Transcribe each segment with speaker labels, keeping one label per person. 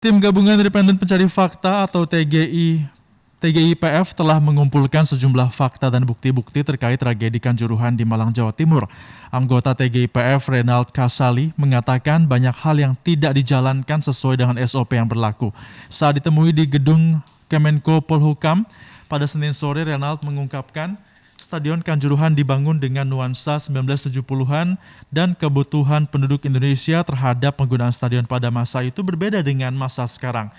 Speaker 1: Tim Gabungan Independen Pencari Fakta atau TGIPF telah mengumpulkan sejumlah fakta dan bukti-bukti terkait tragedi Kanjuruhan di Malang, Jawa Timur. Anggota TGIPF Renald Kasali mengatakan banyak hal yang tidak dijalankan sesuai dengan SOP yang berlaku. Saat ditemui di gedung Kemenko Polhukam pada Senin sore, Renald mengungkapkan Stadion Kanjuruhan dibangun dengan nuansa 1970-an dan kebutuhan penduduk Indonesia terhadap penggunaan stadion pada masa itu berbeda dengan masa sekarang.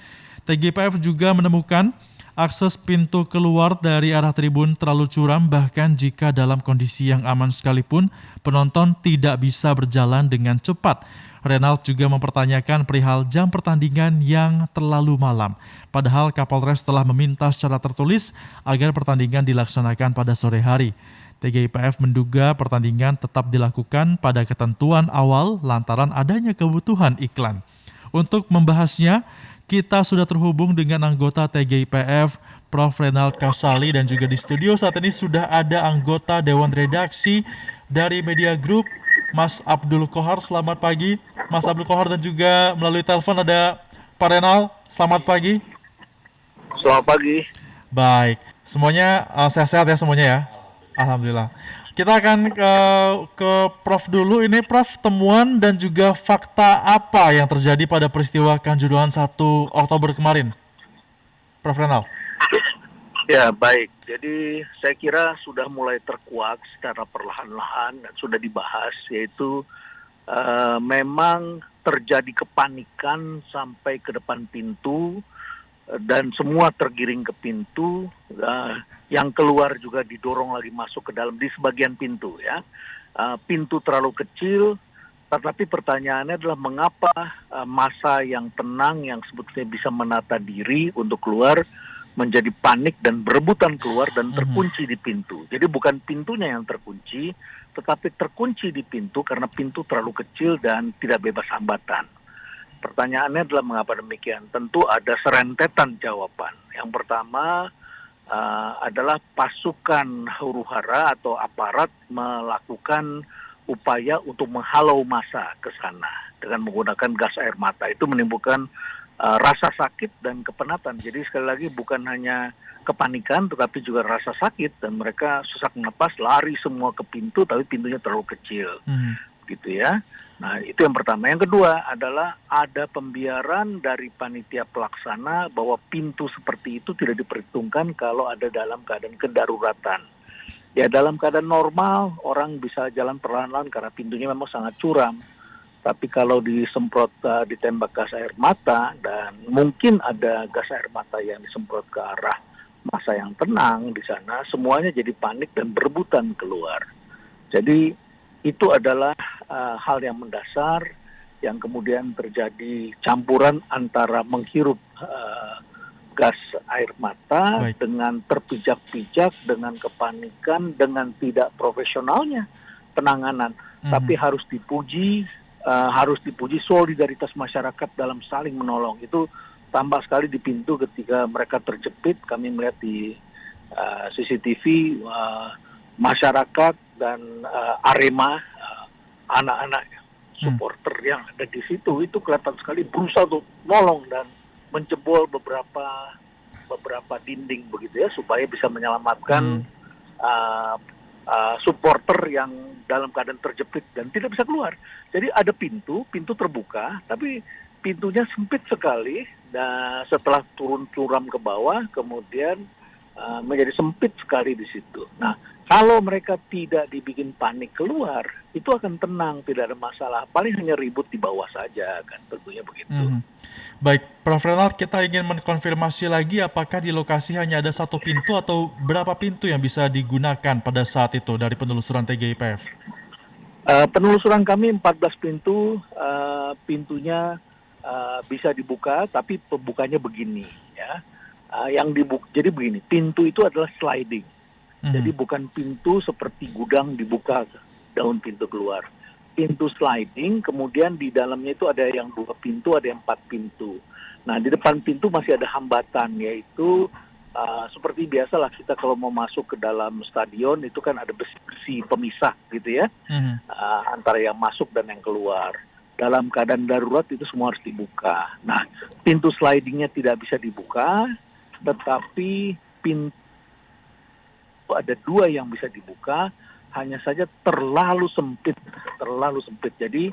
Speaker 1: TGIPF juga menemukan akses pintu keluar dari arah tribun terlalu curam, bahkan jika dalam kondisi yang aman sekalipun penonton tidak bisa berjalan dengan cepat. Renald juga mempertanyakan perihal jam pertandingan yang terlalu malam. Padahal Kapolres telah meminta secara tertulis agar pertandingan dilaksanakan pada sore hari. TGIPF menduga pertandingan tetap dilakukan pada ketentuan awal lantaran adanya kebutuhan iklan. Untuk membahasnya, kita sudah terhubung dengan anggota TGIPF, Prof. Renald Kasali, dan juga di studio saat ini sudah ada anggota Dewan Redaksi dari Media Group, Mas Abdul Qohar. Selamat pagi, Mas Abdul Qohar, dan juga melalui telepon ada Pak Renald. Selamat pagi.
Speaker 2: Selamat pagi.
Speaker 1: Baik, semuanya sehat-sehat ya semuanya ya. Alhamdulillah. Kita akan ke Prof dulu. Ini Prof, temuan dan juga fakta apa yang terjadi pada peristiwa Kanjuruhan 1 Oktober kemarin? Prof Renald.
Speaker 2: Ya, baik. Jadi saya kira sudah mulai terkuak secara perlahan-lahan dan sudah dibahas, yaitu memang terjadi kepanikan sampai ke depan pintu dan semua tergiring ke pintu, yang keluar juga didorong lagi masuk ke dalam di sebagian pintu ya. Pintu terlalu kecil, tetapi pertanyaannya adalah mengapa massa yang tenang yang sebetulnya bisa menata diri untuk keluar menjadi panik dan berebutan keluar dan terkunci di pintu. Jadi bukan pintunya yang terkunci, tetapi terkunci di pintu karena pintu terlalu kecil dan tidak bebas hambatan. Pertanyaannya adalah mengapa demikian? Tentu ada serentetan jawaban. Yang pertama adalah pasukan huru-hara atau aparat melakukan upaya untuk menghalau massa ke sana dengan menggunakan gas air mata. Itu menimbulkan rasa sakit dan kepenatan. Jadi sekali lagi bukan hanya kepanikan tetapi juga rasa sakit dan mereka sesak napas, lari semua ke pintu tapi pintunya terlalu kecil. Gitu ya. Nah, itu yang pertama. Yang kedua adalah ada pembiaran dari panitia pelaksana bahwa pintu seperti itu tidak diperhitungkan kalau ada dalam keadaan kedaruratan. Ya, dalam keadaan normal orang bisa jalan perlahan-lahan karena pintunya memang sangat curam. Tapi kalau disemprot, ditembak gas air mata dan mungkin ada gas air mata yang disemprot ke arah massa yang tenang di sana, semuanya jadi panik dan berebutan keluar. Jadi itu adalah hal yang mendasar yang kemudian terjadi campuran antara menghirup gas air mata dengan terpijak-pijak, dengan kepanikan, dengan tidak profesionalnya penanganan. Tapi harus dipuji solidaritas masyarakat dalam saling menolong. Itu tambah sekali di pintu ketika mereka terjepit. Kami melihat di CCTV masyarakat dan Arema, anak-anak supporter yang ada di situ itu kelihatan sekali berusaha untuk nolong dan menjebol beberapa dinding begitu ya supaya bisa menyelamatkan supporter yang dalam keadaan terjepit dan tidak bisa keluar. Jadi ada pintu terbuka, tapi pintunya sempit sekali. Dan setelah turun curam ke bawah, kemudian menjadi sempit sekali di situ. Nah, kalau mereka tidak dibikin panik keluar, itu akan tenang, tidak ada masalah. Paling hanya ribut di bawah saja, kan tentunya begitu.
Speaker 1: Baik, Prof. Renald, kita ingin mengkonfirmasi lagi apakah di lokasi hanya ada satu pintu atau berapa pintu yang bisa digunakan pada saat itu dari penelusuran TGIPF?
Speaker 2: Penelusuran kami 14 pintu, pintunya bisa dibuka, tapi pembukanya begini ya. Jadi begini, pintu itu adalah sliding. Jadi bukan pintu seperti gudang dibuka daun pintu keluar. Pintu sliding, kemudian di dalamnya itu ada yang 2 pintu, ada yang 4 pintu. Nah, di depan pintu masih ada hambatan, yaitu seperti biasalah kita kalau mau masuk ke dalam stadion itu kan ada besi-besi pemisah gitu ya, antara yang masuk dan yang keluar. dalam keadaan darurat itu semua harus dibuka. Nah, pintu slidingnya tidak bisa dibuka, tetapi pintu ada 2 yang bisa dibuka, hanya saja terlalu sempit. Jadi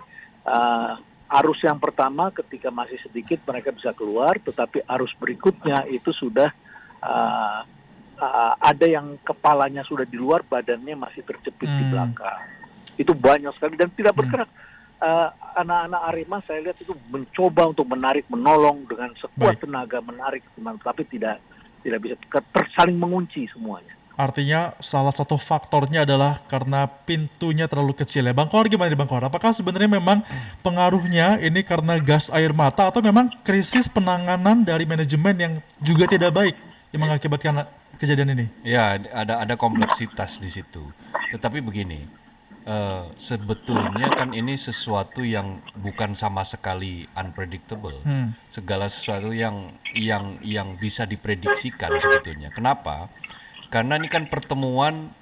Speaker 2: arus yang pertama ketika masih sedikit mereka bisa keluar, tetapi arus berikutnya itu sudah ada yang kepalanya sudah di luar, badannya masih terjepit di belakang. Itu banyak sekali dan tidak bergerak. Anak-anak Arema saya lihat itu mencoba untuk menolong dengan sekuat tenaga menarik, tapi tidak bisa, saling mengunci semuanya.
Speaker 1: Artinya salah satu faktornya adalah karena pintunya terlalu kecil ya. Bang Kohar, gimana nih Bang Kohar? Apakah sebenarnya memang pengaruhnya ini karena gas air mata atau memang krisis penanganan dari manajemen yang juga tidak baik yang mengakibatkan kejadian ini?
Speaker 3: Ya, ada kompleksitas di situ. Tetapi begini, sebetulnya kan ini sesuatu yang bukan sama sekali unpredictable. Segala sesuatu yang bisa diprediksikan sebetulnya. Kenapa? Karena ini kan pertemuan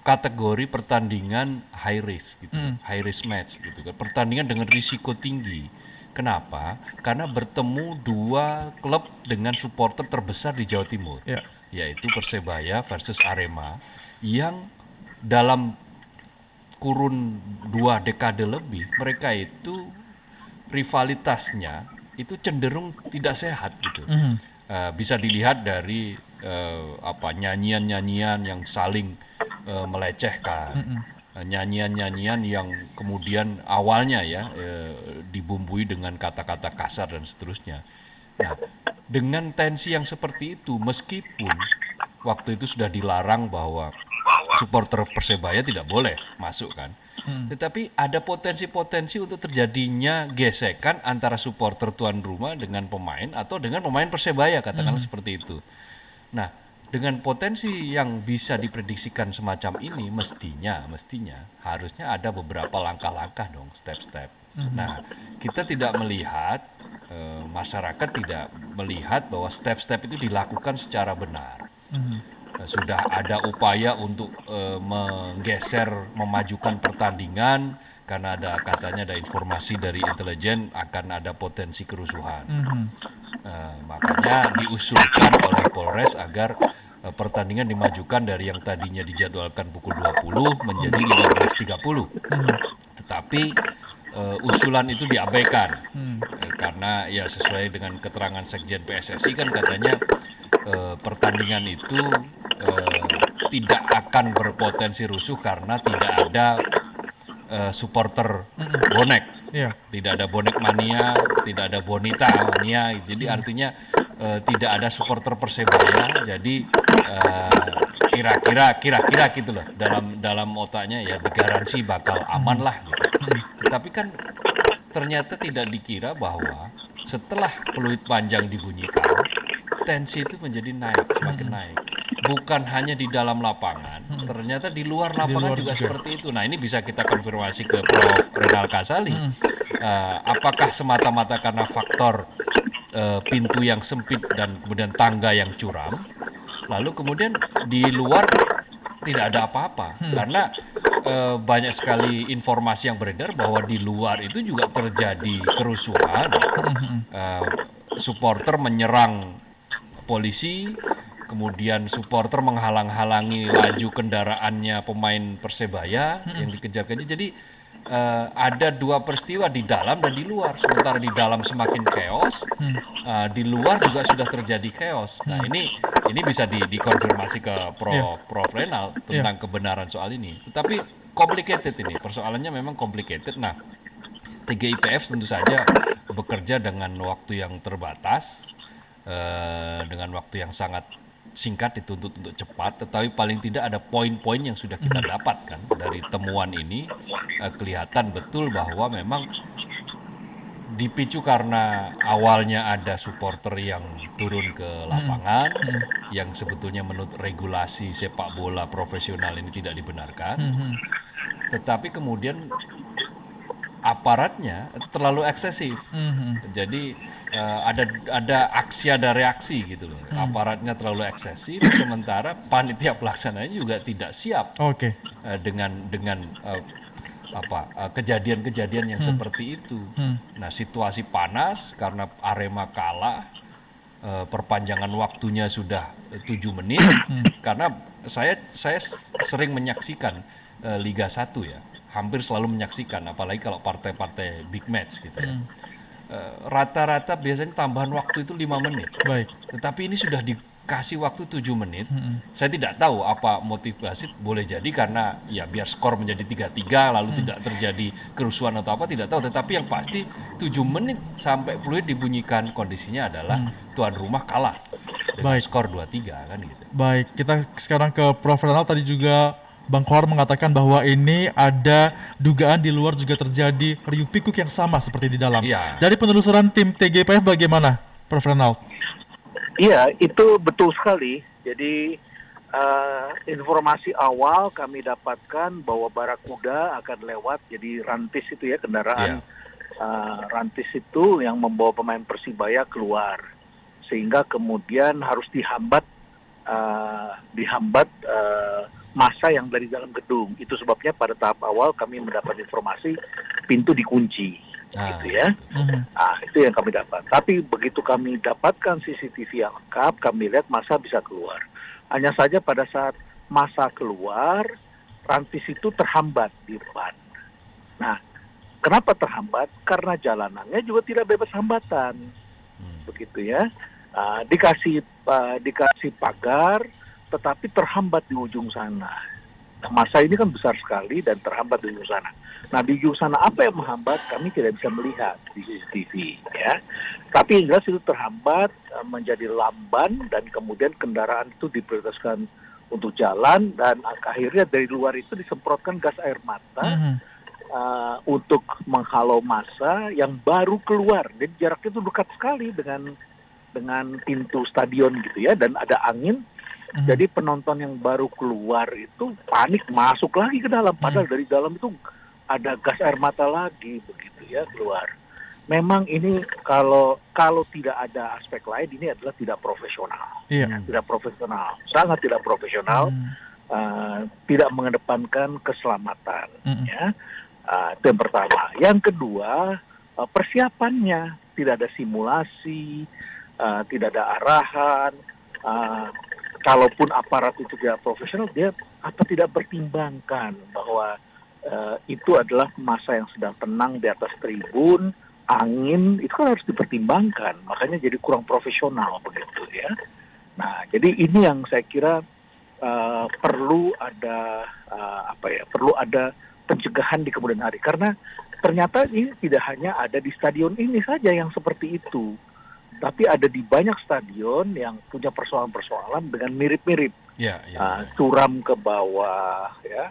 Speaker 3: kategori pertandingan high risk gitu, high risk match gitu kan. Pertandingan dengan risiko tinggi. Kenapa? Karena bertemu 2 klub dengan supporter terbesar di Jawa Timur. Yaitu Persebaya versus Arema yang dalam kurun 2 dekade lebih mereka itu rivalitasnya itu cenderung tidak sehat gitu. Bisa dilihat dari nyanyian-nyanyian yang saling melecehkan, nyanyian-nyanyian yang kemudian awalnya dibumbui dengan kata-kata kasar dan seterusnya. Nah, dengan tensi yang seperti itu, meskipun waktu itu sudah dilarang bahwa supporter Persebaya tidak boleh masuk kan, tetapi ada potensi-potensi untuk terjadinya gesekan antara supporter tuan rumah dengan pemain atau dengan pemain Persebaya, katakanlah seperti itu. Nah, dengan potensi yang bisa diprediksikan semacam ini, mestinya harusnya ada beberapa langkah-langkah dong, step-step. Nah, kita tidak melihat, masyarakat tidak melihat bahwa step-step itu dilakukan secara benar. Sudah ada upaya untuk menggeser, memajukan pertandingan karena katanya ada informasi dari intelijen akan ada potensi kerusuhan. Makanya diusulkan oleh Polres agar pertandingan dimajukan dari yang tadinya dijadwalkan pukul 20 menjadi 15.30. Tetapi usulan itu diabaikan karena ya sesuai dengan keterangan Sekjen PSSI kan katanya pertandingan itu tidak akan berpotensi rusuh karena tidak ada supporter bonek. Tidak ada bonek mania, tidak ada bonita mania. Jadi artinya tidak ada supporter Persebaya. Jadi kira-kira gitu loh dalam otaknya ya digaransi bakal aman lah gitu. Tetapi kan ternyata tidak dikira bahwa setelah peluit panjang dibunyikan, tensi itu menjadi semakin naik. Bukan hanya di dalam lapangan, ternyata di luar lapangan juga seperti itu. Nah, ini bisa kita konfirmasi ke Prof. Renal Kasali. Apakah semata-mata karena faktor pintu yang sempit dan kemudian tangga yang curam, lalu kemudian di luar tidak ada apa-apa? Karena banyak sekali informasi yang beredar bahwa di luar itu juga terjadi kerusuhan, supporter menyerang polisi, kemudian supporter menghalang-halangi laju kendaraannya pemain Persebaya yang dikejar-kejar. Jadi ada 2 peristiwa di dalam dan di luar. Sementara di dalam semakin chaos, di luar juga sudah terjadi chaos. Nah, ini bisa dikonfirmasi ke Prof. Renal tentang kebenaran soal ini. Tetapi complicated ini, persoalannya memang complicated. Nah, TGIPF tentu saja bekerja dengan waktu yang terbatas, dengan waktu yang sangat singkat, dituntut untuk cepat, tetapi paling tidak ada poin-poin yang sudah kita dapatkan dari temuan ini. Kelihatan betul bahwa memang dipicu karena awalnya ada supporter yang turun ke lapangan yang sebetulnya menurut regulasi sepak bola profesional ini tidak dibenarkan, tetapi kemudian aparatnya itu terlalu eksesif. Jadi ada aksi, ada reaksi gitu loh. Aparatnya terlalu eksesif, sementara panitia pelaksananya juga tidak siap dengan kejadian-kejadian yang seperti itu.
Speaker 1: Hmm.
Speaker 3: Nah, situasi panas karena Arema kalah, perpanjangan waktunya sudah 7 menit karena saya sering menyaksikan Liga 1 ya. Hampir selalu menyaksikan apalagi kalau partai-partai big match gitu ya. Rata-rata biasanya tambahan waktu itu 5 menit.
Speaker 1: Baik.
Speaker 3: Tetapi ini sudah dikasih waktu 7 menit. Saya tidak tahu apa motivasi, boleh jadi karena ya biar skor menjadi 3-3 lalu tidak terjadi kerusuhan atau apa, tidak tahu. Tetapi yang pasti 7 menit sampai peluit dibunyikan, kondisinya adalah tuan rumah kalah dengan
Speaker 1: Baik.
Speaker 3: skor 2-3 kan gitu.
Speaker 1: Baik, kita sekarang ke Prof. Renal. Tadi juga Bang Kohar mengatakan bahwa ini ada dugaan di luar juga terjadi riuk pikuk yang sama seperti di dalam.
Speaker 3: Iya.
Speaker 1: Dari penelusuran tim TGIPF bagaimana, Prof. Renal?
Speaker 2: Iya, itu betul sekali. Jadi informasi awal kami dapatkan bahwa Barakuda akan lewat, jadi rantis itu ya, kendaraan rantis itu yang membawa pemain Persibaya keluar, sehingga kemudian harus dihambat massa yang dari dalam gedung. Itu sebabnya pada tahap awal kami mendapat informasi pintu dikunci, gitu ya. Itu yang kami dapat. Tapi begitu kami dapatkan CCTV yang lengkap, kami lihat massa bisa keluar. Hanya saja pada saat massa keluar, rantis itu terhambat di depan. Nah, kenapa terhambat? Karena jalanannya juga tidak bebas hambatan, begitu ya. Dikasih pagar, tetapi terhambat di ujung sana. Nah, masa ini kan besar sekali dan terhambat di ujung sana. Nah, di ujung sana apa yang menghambat kami tidak bisa melihat di CCTV ya. Tapi yang jelas itu terhambat, menjadi lamban, dan kemudian kendaraan itu diprioritaskan untuk jalan, dan akhirnya dari luar itu disemprotkan gas air mata untuk menghalau massa yang baru keluar. Jadi jaraknya itu dekat sekali dengan pintu stadion gitu ya, dan ada angin. Jadi penonton yang baru keluar itu panik masuk lagi ke dalam, padahal dari dalam itu ada gas air mata lagi begitu ya keluar. Memang ini kalau tidak ada aspek lain, ini adalah tidak profesional.
Speaker 1: Iya.
Speaker 2: Tidak profesional, sangat tidak profesional. Tidak mengedepankan keselamatan ya. Itu yang pertama. Yang kedua, persiapannya tidak ada simulasi, tidak ada arahan. Kalaupun aparat itu tidak profesional, dia tidak pertimbangkan bahwa itu adalah masa yang sedang tenang di atas tribun, angin, itu kan harus dipertimbangkan. Makanya jadi kurang profesional begitu ya. Nah, jadi ini yang saya kira perlu ada perlu ada pencegahan di kemudian hari, karena ternyata ini tidak hanya ada di stadion ini saja yang seperti itu, tapi ada di banyak stadion yang punya persoalan-persoalan dengan mirip-mirip, curam ke bawah, ya,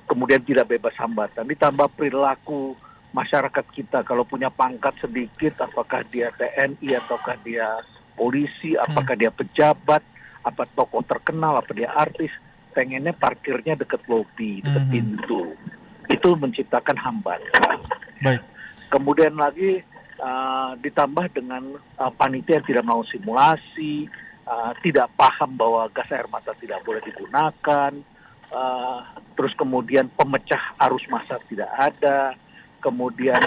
Speaker 2: kemudian tidak bebas hambatan, ditambah perilaku masyarakat kita kalau punya pangkat sedikit, apakah dia TNI ataukah dia polisi, apakah dia pejabat, apa tokoh terkenal, apa dia artis, pengennya parkirnya dekat lobi, dekat pintu, itu menciptakan hambatan.
Speaker 1: Baik.
Speaker 2: Kemudian lagi ditambah dengan panitia yang tidak mau simulasi, tidak paham bahwa gas air mata tidak boleh digunakan, terus kemudian pemecah arus massa tidak ada, kemudian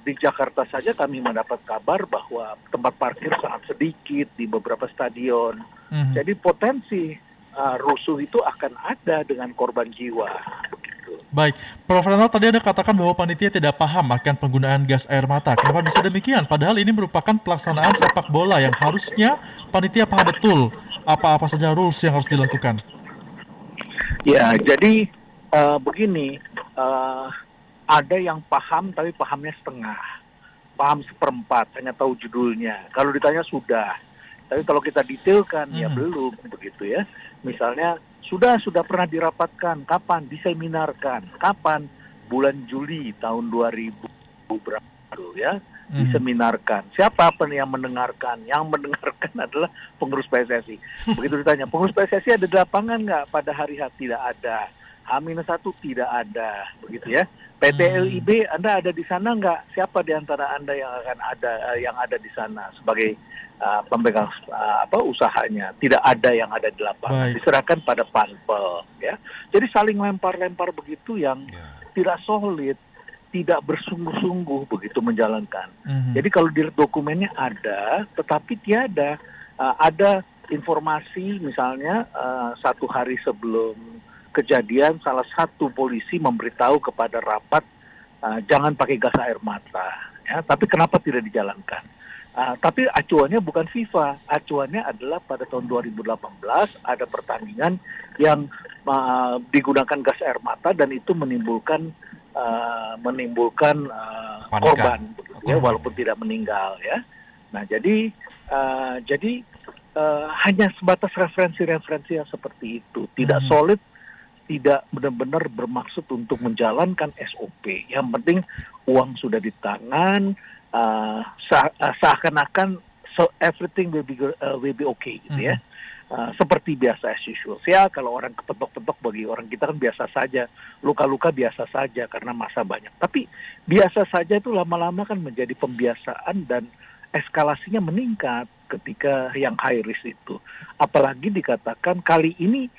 Speaker 2: di Jakarta saja kami mendapat kabar bahwa tempat parkir sangat sedikit di beberapa stadion, jadi potensi rusuh itu akan ada dengan korban jiwa.
Speaker 1: Baik, Prof. Renal, tadi Anda katakan bahwa panitia tidak paham akan penggunaan gas air mata. Kenapa bisa demikian? Padahal ini merupakan pelaksanaan sepak bola yang harusnya panitia paham betul apa-apa saja rules yang harus dilakukan.
Speaker 2: Ya, jadi begini, ada yang paham tapi pahamnya setengah, paham seperempat, hanya tahu judulnya. Kalau ditanya sudah, tapi kalau kita detailkan ya belum begitu ya. Misalnya sudah pernah dirapatkan, kapan diseminarkan, kapan, bulan Juli tahun 2000 berapa ya, diseminarkan. Siapa yang mendengarkan? Yang mendengarkan adalah pengurus PSSI. Begitu ditanya, pengurus PSSI ada di lapangan nggak pada hari H? Tidak ada. H-1 tidak ada, begitu ya. PT LIB, Anda ada di sana nggak? Siapa di antara Anda yang ada di sana sebagai pemegang usahanya? Tidak ada yang ada di lapangan. Diserahkan pada panpel, ya. Jadi saling lempar-lempar begitu yang tidak solid, tidak bersungguh-sungguh begitu menjalankan.
Speaker 1: Mhm.
Speaker 2: Jadi kalau di dokumennya ada, tetapi tiada ada informasi misalnya satu hari sebelum kejadian salah satu polisi memberitahu kepada rapat jangan pakai gas air mata, ya. Tapi kenapa tidak dijalankan? Tapi acuannya bukan FIFA, acuannya adalah pada tahun 2018 ada pertandingan yang digunakan gas air mata dan itu menimbulkan korban, begitu, ya, walaupun tidak meninggal, ya. Nah, jadi hanya sebatas referensi-referensi yang seperti itu, tidak solid, tidak benar-benar bermaksud untuk menjalankan SOP. Yang penting uang sudah di tangan, seakan-akan everything will be okay, gitu ya. Seperti biasa as usual. Ya, kalau orang kepentok-pentok bagi orang kita kan biasa saja, luka-luka biasa saja karena masa banyak. Tapi biasa saja itu lama-lama kan menjadi pembiasaan dan eskalasinya meningkat ketika yang high risk itu. Apalagi dikatakan kali ini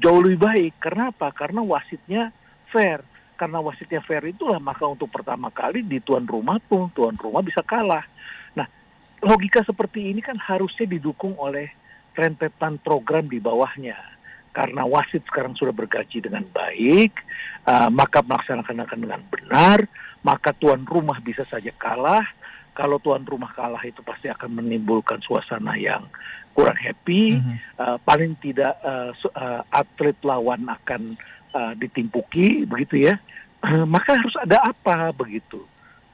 Speaker 2: jauh lebih baik. Karena apa? Karena wasitnya fair. Karena wasitnya fair itulah maka untuk pertama kali di tuan rumah pun tuan rumah bisa kalah. Nah, logika seperti ini kan harusnya didukung oleh rentetan program di bawahnya. Karena wasit sekarang sudah bergaji dengan baik, maka melaksanakan dengan benar, maka tuan rumah bisa saja kalah. Kalau tuan rumah kalah itu pasti akan menimbulkan suasana yang kurang happy. Paling tidak atlet lawan akan ditimpuki, begitu ya. Maka harus ada apa begitu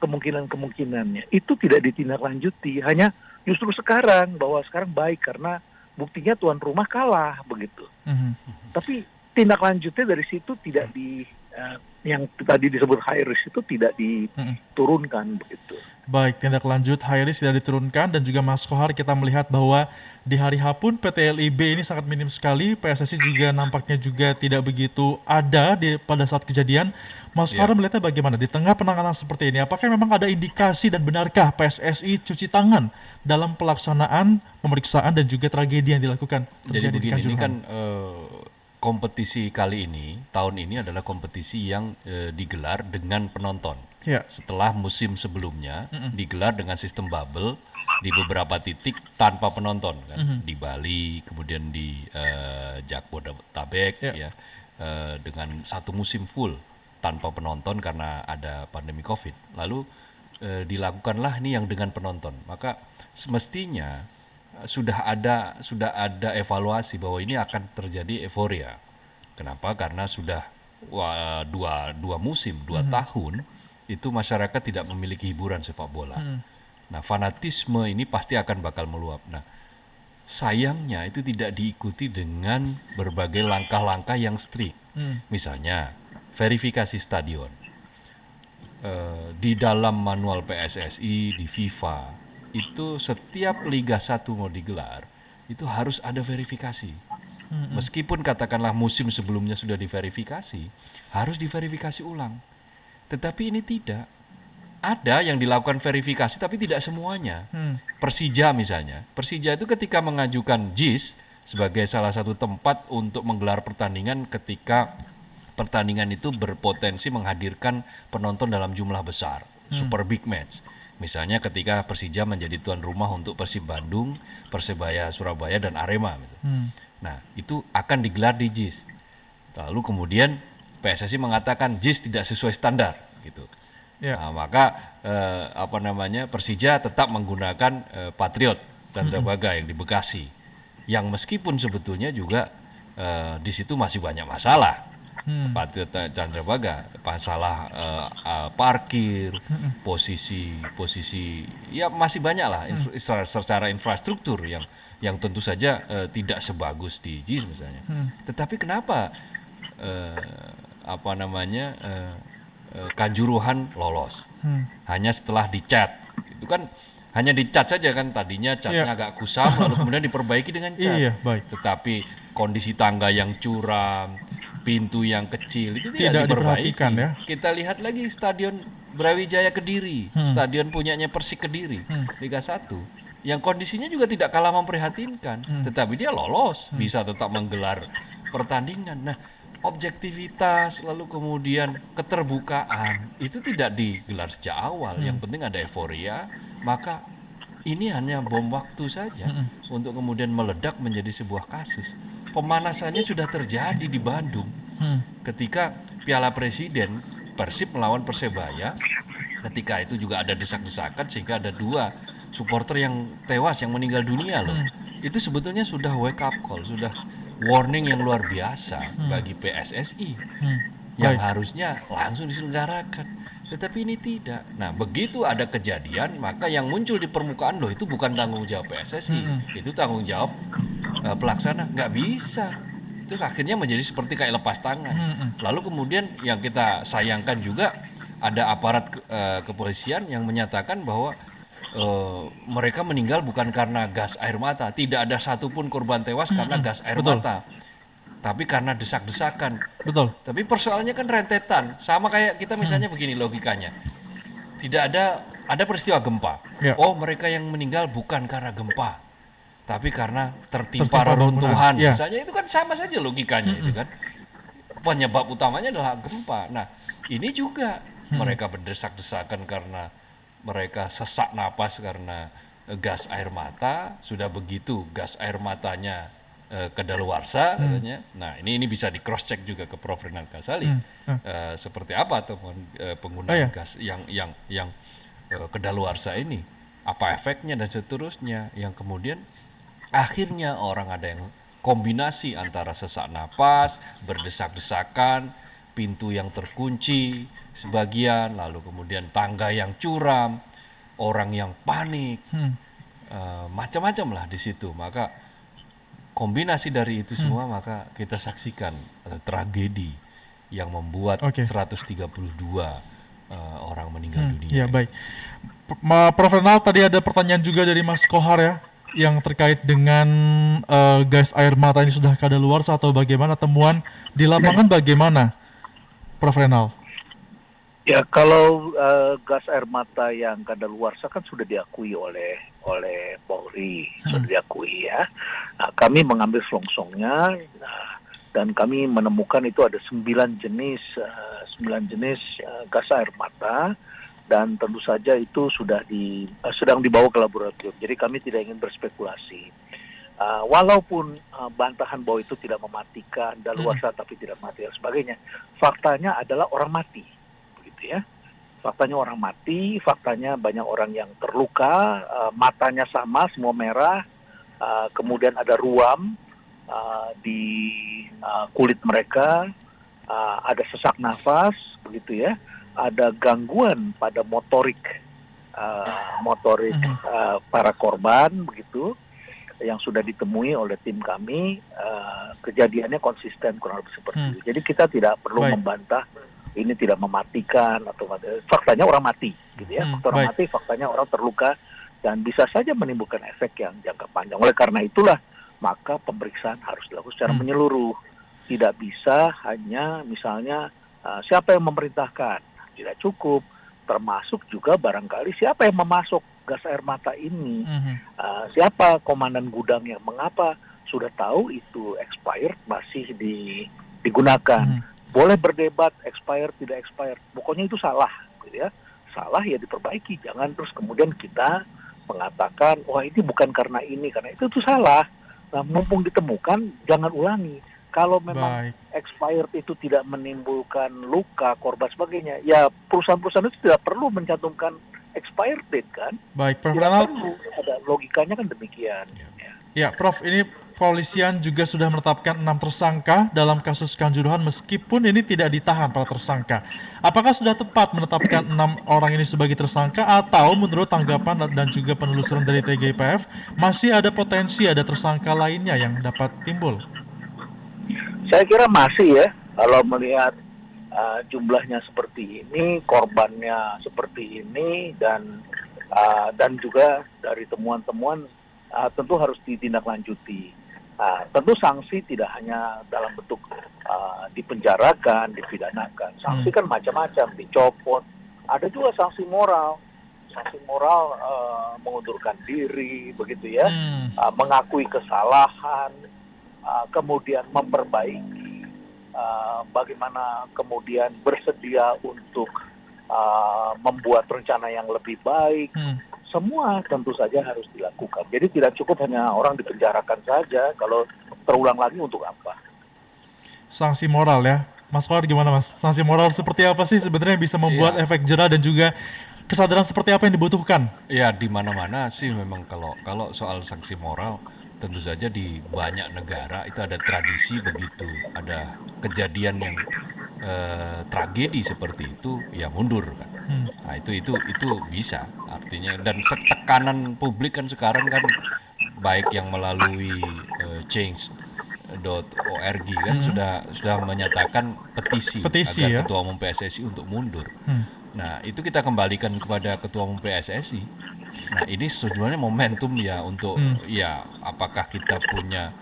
Speaker 2: kemungkinannya. Itu tidak ditindaklanjuti, hanya justru sekarang bahwa sekarang baik karena buktinya tuan rumah kalah begitu. Tapi tindak lanjutnya dari situ tidak yang tadi disebut high risk itu tidak diturunkan begitu.
Speaker 1: Baik, tindak lanjut high risk tidak diturunkan dan juga Mas Kohar kita melihat bahwa di hari H pun PT LIB ini sangat minim sekali, PSSI juga nampaknya juga tidak begitu ada pada saat kejadian. Mas Kohar melihatnya bagaimana di tengah penanganan seperti ini? Apakah memang ada indikasi dan benarkah PSSI cuci tangan dalam pelaksanaan pemeriksaan dan juga tragedi yang dilakukan?
Speaker 3: Jadi begini, ini kan kompetisi kali ini, tahun ini adalah kompetisi yang digelar dengan penonton. Setelah musim sebelumnya digelar dengan sistem bubble di beberapa titik tanpa penonton, kan? Di Bali, kemudian di Jabodetabek, ya, dengan satu musim full tanpa penonton karena ada pandemi COVID. Lalu dilakukanlah ini yang dengan penonton. Maka semestinya sudah ada evaluasi bahwa ini akan terjadi euforia. Kenapa? Karena sudah dua musim, 2 tahun itu masyarakat tidak memiliki hiburan sepak bola. Nah, fanatisme ini pasti akan bakal meluap. Nah, sayangnya itu tidak diikuti dengan berbagai langkah-langkah yang strict. Misalnya verifikasi stadion. Di dalam manual PSSI, di FIFA, itu setiap Liga 1 mau digelar, itu harus ada verifikasi. Meskipun katakanlah musim sebelumnya sudah diverifikasi, harus diverifikasi ulang. Tetapi ini tidak. Ada yang dilakukan verifikasi tapi tidak semuanya. Persija misalnya. Persija itu ketika mengajukan JIS sebagai salah satu tempat untuk menggelar pertandingan ketika pertandingan itu berpotensi menghadirkan penonton dalam jumlah besar. Super big match. Misalnya ketika Persija menjadi tuan rumah untuk Persib Bandung, Persebaya Surabaya, dan Arema. Nah, itu akan digelar di JIS. Lalu kemudian PSSI mengatakan JIS tidak sesuai standar, gitu. Nah, maka Persija tetap menggunakan Patriot Candrabaga yang di Bekasi, yang meskipun sebetulnya juga di situ masih banyak masalah. Patriot Candrabaga, masalah parkir, posisi ya masih banyak lah secara infrastruktur yang tentu saja tidak sebagus di JIS misalnya. Tetapi kenapa Kanjuruhan lolos hanya setelah dicat? Itu kan hanya dicat saja kan, tadinya catnya agak kusam lalu kemudian diperbaiki dengan cat. Tetapi kondisi tangga yang curam, pintu yang kecil itu tidak diperbaiki. Ya? Kita lihat lagi Stadion Brawijaya Kediri, stadion punyanya Persik Kediri, Liga 1, yang kondisinya juga tidak kalah memprihatinkan, tetapi dia lolos, bisa tetap menggelar pertandingan. Nah, objektivitas, lalu kemudian keterbukaan itu tidak digelar sejak awal. Yang penting ada euforia, maka ini hanya bom waktu saja untuk kemudian meledak menjadi sebuah kasus. Pemanasannya sudah terjadi di Bandung ketika Piala Presiden Persib melawan Persebaya. Ketika itu juga ada desak-desakan sehingga ada 2 supporter yang tewas, yang meninggal dunia loh. Itu sebetulnya sudah wake up call, sudah warning yang luar biasa bagi PSSI yang
Speaker 1: Baik.
Speaker 3: harusnya langsung diselenggarakan. Tetapi ini tidak. Nah, begitu ada kejadian, maka yang muncul di permukaan loh itu bukan tanggung jawab PSSI, itu tanggung jawab pelaksana. Nggak bisa. Itu akhirnya menjadi seperti kayak lepas tangan. Lalu kemudian yang kita sayangkan juga ada aparat kepolisian yang menyatakan bahwa mereka meninggal bukan karena gas air mata. Tidak ada satupun korban tewas karena gas air
Speaker 1: Betul.
Speaker 3: mata, tapi karena desak-desakan.
Speaker 1: Betul.
Speaker 3: Tapi persoalannya kan rentetan. Sama kayak kita misalnya begini logikanya. Tidak ada peristiwa gempa.
Speaker 1: Ya.
Speaker 3: Oh, mereka yang meninggal bukan karena gempa, tapi karena tertimpa
Speaker 1: Tertimpa
Speaker 3: reruntuhan.
Speaker 1: bangunan. Ya.
Speaker 3: Misalnya itu kan sama saja logikanya itu kan. Penyebab utamanya adalah gempa. Nah, ini juga mereka berdesak-desakan karena mereka sesak napas karena gas air mata. Sudah begitu gas air matanya kedaluarsa katanya. Nah, ini bisa di cross check juga ke Prof Renal Kasali. Seperti apa temuan penggunaan gas yang kedaluarsa ini, apa efeknya dan seterusnya, yang kemudian akhirnya orang ada yang kombinasi antara sesak napas, berdesak-desakan, pintu yang terkunci sebagian, lalu kemudian tangga yang curam, orang yang panik, macam-macam lah di situ. Maka kombinasi dari itu semua, maka kita saksikan tragedi yang membuat 132 orang meninggal dunia.
Speaker 1: Ya, baik. Prof Renal, tadi ada pertanyaan juga dari Mas Kohar ya, yang terkait dengan gas air mata ini sudah kadaluarsa atau bagaimana, temuan di lapangan bagaimana, Prof Renal?
Speaker 2: Ya, kalau gas air mata yang kadaluarsa kan sudah diakui oleh Polri, sudah diakui ya. Nah, kami mengambil selongsongnya, dan kami menemukan itu ada 9 jenis gas air mata, dan tentu saja itu sedang dibawa ke laboratorium. Jadi kami tidak ingin berspekulasi. Walaupun bantahan bahwa itu tidak mematikan, daluarsa tapi tidak mati dan sebagainya, faktanya adalah orang mati, begitu ya. Faktanya orang mati, faktanya banyak orang yang terluka, matanya sama, semua merah, kemudian ada ruam di kulit mereka, ada sesak nafas, begitu ya. Ada gangguan pada motorik para korban, begitu, yang sudah ditemui oleh tim kami. Kejadiannya konsisten kurang lebih seperti itu. Jadi kita tidak perlu membantah ini tidak mematikan atau faktanya orang mati, gitu ya. Orang mati, faktanya orang terluka dan bisa saja menimbulkan efek yang jangka panjang. Oleh karena itulah maka pemeriksaan harus dilakukan secara menyeluruh. Tidak bisa hanya misalnya siapa yang memerintahkan, tidak cukup, termasuk juga barangkali siapa yang memasok gas air mata ini, siapa komandan gudangnya, mengapa sudah tahu itu expired masih digunakan. Boleh berdebat expired tidak expired, pokoknya itu salah, gitu ya. Salah ya diperbaiki, jangan terus kemudian kita mengatakan wah ini bukan karena ini, karena itu salah. Nah, mumpung ditemukan jangan ulangi. Kalau memang expired itu tidak menimbulkan luka, korban sebagainya, ya perusahaan-perusahaan itu tidak perlu mencantumkan expired date kan?
Speaker 1: Baik, Prof Renal.
Speaker 2: Ada logikanya kan demikian.
Speaker 1: Ya, Prof, ini polisian juga sudah menetapkan 6 tersangka dalam kasus Kanjuruhan meskipun ini tidak ditahan para tersangka. Apakah sudah tepat menetapkan 6 orang ini sebagai tersangka atau menurut tanggapan dan juga penelusuran dari TGIPF masih ada potensi ada tersangka lainnya yang dapat timbul?
Speaker 2: Saya kira masih ya, kalau melihat jumlahnya seperti ini, korbannya seperti ini, dan juga dari temuan-temuan tentu harus ditindaklanjuti. Tentu sanksi tidak hanya dalam bentuk dipenjarakan, dipidanakan. Sanksi kan macam-macam, dicopot. Ada juga sanksi moral. Sanksi moral mengundurkan diri, begitu ya, mengakui kesalahan, kemudian memperbaiki. bagaimana kemudian bersedia untuk membuat rencana yang lebih baik. Semua tentu saja harus dilakukan. Jadi tidak cukup hanya orang dipenjarakan saja. Kalau terulang lagi untuk apa?
Speaker 1: Sanksi moral ya. Mas Kohar gimana Mas? Sanksi moral seperti apa sih sebenarnya yang bisa membuat efek jera dan juga kesadaran seperti apa yang dibutuhkan?
Speaker 3: Ya di mana-mana sih memang kalau soal sanksi moral tentu saja di banyak negara itu ada tradisi begitu, ada kejadian yang tragedi seperti itu ya mundur kan. Nah itu bisa artinya, dan tekanan publik kan sekarang kan baik yang melalui change.org kan sudah menyatakan petisi agar
Speaker 1: ya?
Speaker 3: Ketua Umum PSSI untuk mundur. Nah itu kita kembalikan kepada Ketua Umum PSSI. Nah ini sebenarnya momentum ya untuk ya apakah kita punya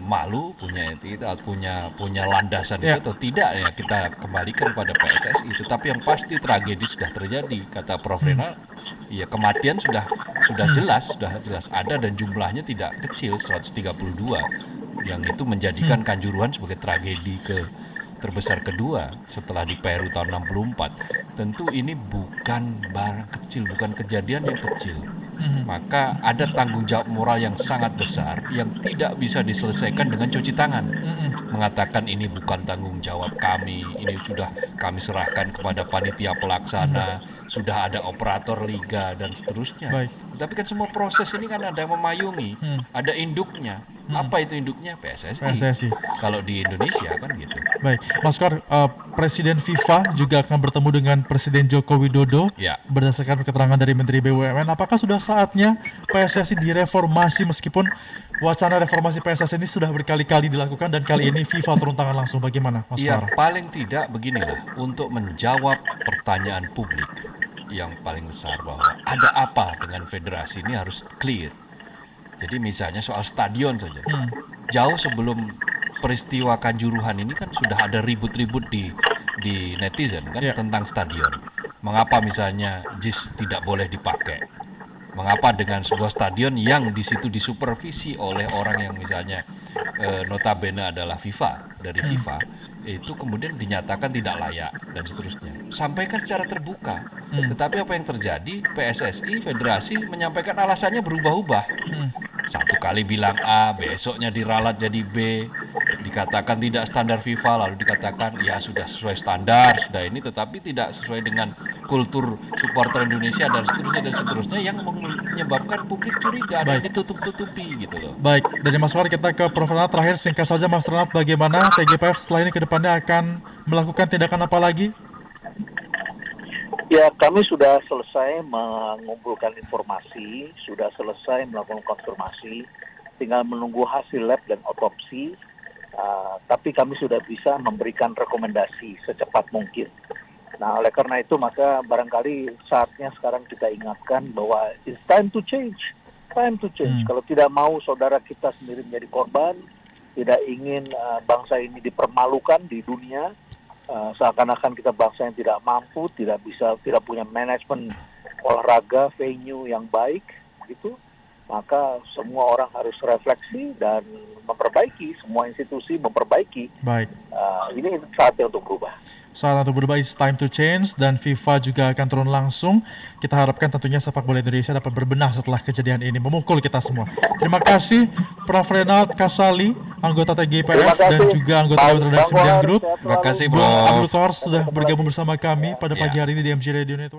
Speaker 3: malu, punya etika, punya landasan itu atau tidak ya, kita kembalikan pada PSSI. Tetapi yang pasti tragedi sudah terjadi, kata Prof. Renal. Ya kematian sudah jelas ada dan jumlahnya tidak kecil, 132, yang itu menjadikan Kanjuruhan sebagai tragedi terbesar kedua setelah di Peru tahun 64. Tentu ini bukan barang kecil, bukan kejadian yang kecil. Maka ada tanggung jawab moral yang sangat besar yang tidak bisa diselesaikan dengan cuci tangan. Mengatakan ini bukan tanggung jawab kami, ini sudah kami serahkan kepada panitia pelaksana, sudah ada operator liga dan seterusnya. Tapi kan semua proses ini kan ada yang memayungi, ada induknya. Apa itu induknya? PSSI. Kalau di Indonesia kan gitu.
Speaker 1: Baik, Mas Kohar, Presiden FIFA juga akan bertemu dengan Presiden Joko Widodo. Berdasarkan keterangan dari Menteri BUMN, apakah sudah saatnya PSSI direformasi meskipun wacana reformasi PSSI ini sudah berkali-kali dilakukan dan kali ini FIFA turun tangan langsung? Bagaimana, Mas Kohar?
Speaker 3: Ya, paling tidak beginilah, untuk menjawab pertanyaan publik yang paling besar bahwa ada apa dengan federasi ini harus clear. Jadi misalnya soal stadion saja, jauh sebelum peristiwa Kanjuruhan ini kan sudah ada ribut-ribut di netizen kan tentang stadion. Mengapa misalnya JIS tidak boleh dipakai? Mengapa dengan sebuah stadion yang di situ disupervisi oleh orang yang misalnya notabene adalah FIFA, dari FIFA, itu kemudian dinyatakan tidak layak dan seterusnya. Sampaikan secara terbuka. Tetapi apa yang terjadi? PSSI, federasi menyampaikan alasannya berubah-ubah. Satu kali bilang A, besoknya diralat jadi B, dikatakan tidak standar FIFA, lalu dikatakan ya sudah sesuai standar, sudah ini, tetapi tidak sesuai dengan kultur supporter Indonesia dan seterusnya yang menyebabkan publik curiga dan ditutup-tutupi gitu loh.
Speaker 1: Baik, dari Mas Kohar kita ke Prof. Renat. Terakhir singkat saja Mas Renat, bagaimana TGPF setelah ini ke depannya akan melakukan tindakan apa lagi?
Speaker 2: Ya, kami sudah selesai mengumpulkan informasi, sudah selesai melakukan konfirmasi, tinggal menunggu hasil lab dan otopsi, tapi kami sudah bisa memberikan rekomendasi secepat mungkin. Nah, oleh karena itu maka barangkali saatnya sekarang kita ingatkan bahwa it's time to change. Kalau tidak mau saudara kita sendiri menjadi korban, tidak ingin bangsa ini dipermalukan di dunia, seakan-akan kita bangsa yang tidak mampu, tidak punya manajemen olahraga, venue yang baik, gitu. Maka semua orang harus refleksi dan memperbaiki, semua institusi memperbaiki.
Speaker 1: Baik.
Speaker 2: Ini saatnya untuk berubah.
Speaker 1: Saat untuk berubah, it's time to change, dan FIFA juga akan turun langsung. Kita harapkan tentunya sepak bola Indonesia dapat berbenah setelah kejadian ini memukul kita semua. Terima kasih Prof. Renald Kasali, anggota TGIPF dan juga anggota Redaksi Media Group.
Speaker 3: Terima kasih
Speaker 1: Bung Abdul Kohar sudah bergabung bersama kami pada pagi hari ini di MC Radio Network.